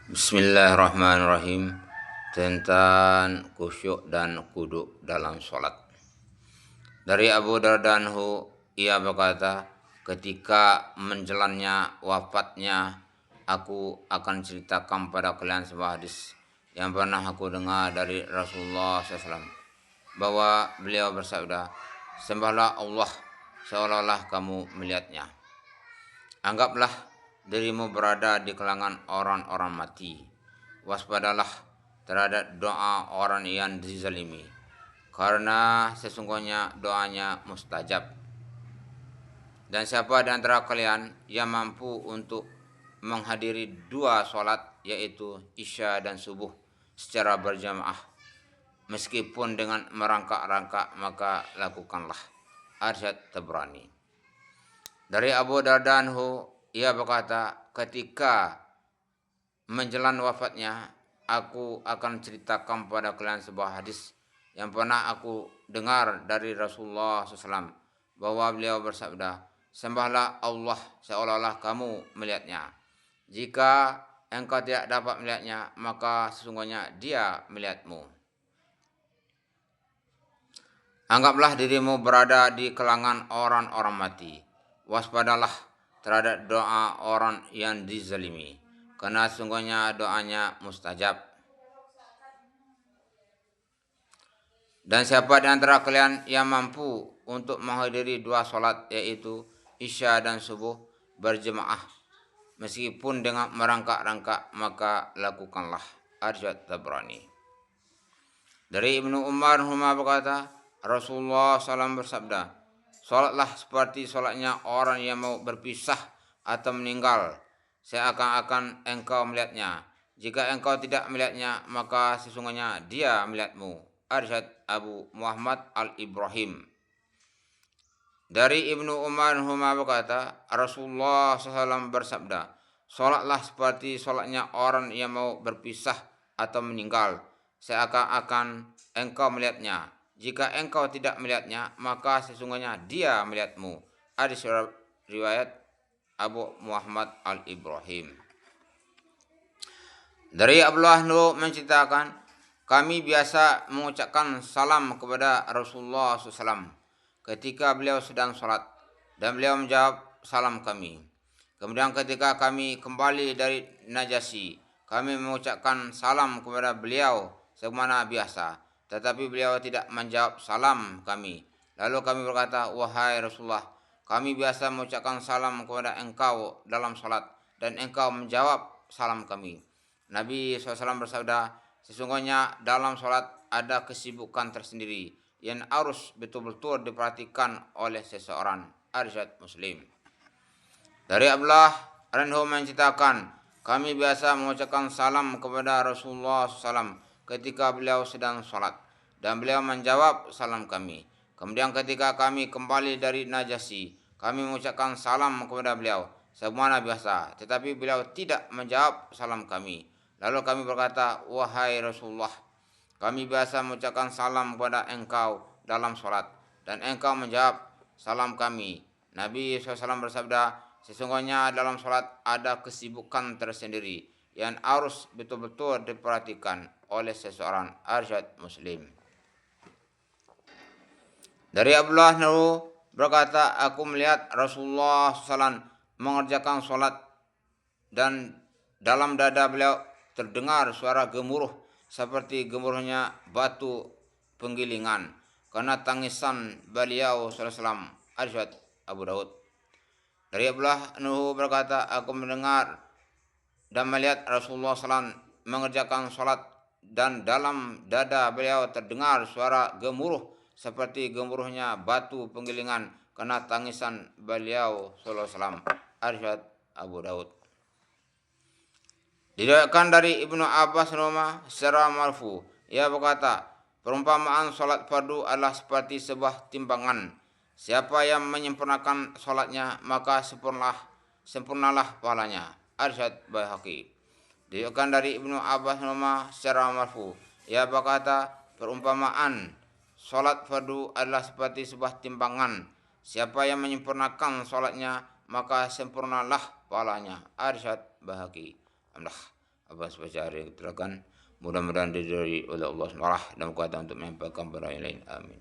Bismillahirrahmanirrahim. Tentang khusyuk dan kuduk dalam sholat. Dari Abu Darda anhu, ia berkata, ketika menjelannya wafatnya, aku akan ceritakan pada kalian sebuah hadis yang pernah aku dengar dari Rasulullah SAW, bahwa beliau bersabda, sembahlah Allah seolah-olah kamu melihatnya. Anggaplah dirimu berada di kalangan orang-orang mati. Waspadalah terhadap doa orang yang dizalimi, karena sesungguhnya doanya mustajab. Dan siapa di antara kalian yang mampu untuk menghadiri dua sholat, yaitu Isya dan Subuh, secara berjamaah, meskipun dengan merangkak-rangkak, maka lakukanlah. Arsyad Tabrani. Dari Abu Darda anhu, ia berkata, ketika menjelang wafatnya, aku akan ceritakan pada kalian sebuah hadis yang pernah aku dengar dari Rasulullah SAW, bahwa beliau bersabda, sembahlah Allah seolah-olah kamu melihatnya. Jika engkau tidak dapat melihatnya, maka sesungguhnya Dia melihatmu. Anggaplah dirimu berada di kalangan orang-orang mati. Waspadalah terhadap doa orang yang dizalimi, karena sungguhnya doanya mustajab. Dan siapa di antara kalian yang mampu untuk menghadiri dua sholat, yaitu Isya dan Subuh, berjemaah, meskipun dengan merangkak-rangkak, maka lakukanlah. Arsyad Tabrani. Dari Ibnu Umar berkata, Rasulullah SAW bersabda, sholatlah seperti sholatnya orang yang mau berpisah atau meninggal, seakan-akan engkau melihatnya. Jika engkau tidak melihatnya, maka sesungguhnya Dia melihatmu. Arsyad Abu Muhammad Al-Ibrahim. Dari Ibnu Umar berkata, Rasulullah SAW bersabda, sholatlah seperti sholatnya orang yang mau berpisah atau meninggal, seakan-akan engkau melihatnya. Jika engkau tidak melihatnya, maka sesungguhnya Dia melihatmu. Hadis riwayat Abu Muhammad Al-Ibrahim. Dari Abdullah menceritakan, kami biasa mengucapkan salam kepada Rasulullah SAW ketika beliau sedang sholat, dan beliau menjawab salam kami. Kemudian ketika kami kembali dari Najasyi, kami mengucapkan salam kepada beliau sebagaimana biasa, tetapi beliau tidak menjawab salam kami. Lalu kami berkata, wahai Rasulullah, kami biasa mengucapkan salam kepada engkau dalam salat, dan engkau menjawab salam kami. Nabi SAW bersabda, sesungguhnya dalam salat ada kesibukan tersendiri yang harus betul-betul diperhatikan oleh seseorang. Arsyad Muslim. Dari Abdullah Ranhu menceritakan, kami biasa mengucapkan salam kepada Rasulullah SAW ketika beliau sedang sholat, dan beliau menjawab salam kami. Kemudian ketika kami kembali dari Najasyi, kami mengucapkan salam kepada beliau sebagaimana biasa, tetapi beliau tidak menjawab salam kami. Lalu kami berkata, wahai Rasulullah, kami biasa mengucapkan salam kepada engkau dalam sholat, dan engkau menjawab salam kami. Nabi SAW bersabda, sesungguhnya dalam sholat ada kesibukan tersendiri yang harus betul-betul diperhatikan oleh seseorang. Arsyad Muslim. Dari Abdullah berkata, aku melihat Rasulullah SAW mengerjakan sholat, dan dalam dada beliau terdengar suara gemuruh seperti gemuruhnya batu penggilingan karena tangisan beliau SAW. Arsyad Abu Daud. Dari Abdullah berkata, aku mendengar dan melihat Rasulullah SAW mengerjakan sholat, dan dalam dada beliau terdengar suara gemuruh seperti gemuruhnya batu penggilingan karena tangisan beliau SAW. Arsyad Abu Daud. Diriwayatkan dari Ibnu Abbas secara marfu, ia berkata, perumpamaan sholat fardu adalah seperti sebuah timbangan. Siapa yang menyempurnakan sholatnya, maka sempurnalah pahalanya. Arsyad Baihaqi. Diriwayatkan dari Ibnu Abbas secara marfu, ia berkata, perumpamaan sholat fardu adalah seperti sebuah timbangan. Siapa yang menyempurnakan sholatnya, maka sempurnalah pahalanya. Arsyad Baihaqi. apa sebaca hari yang terangkan. Mudah-mudahan didiri oleh Allah SWT dan kuasa untuk menyampaikan kepada yang lain. Amin.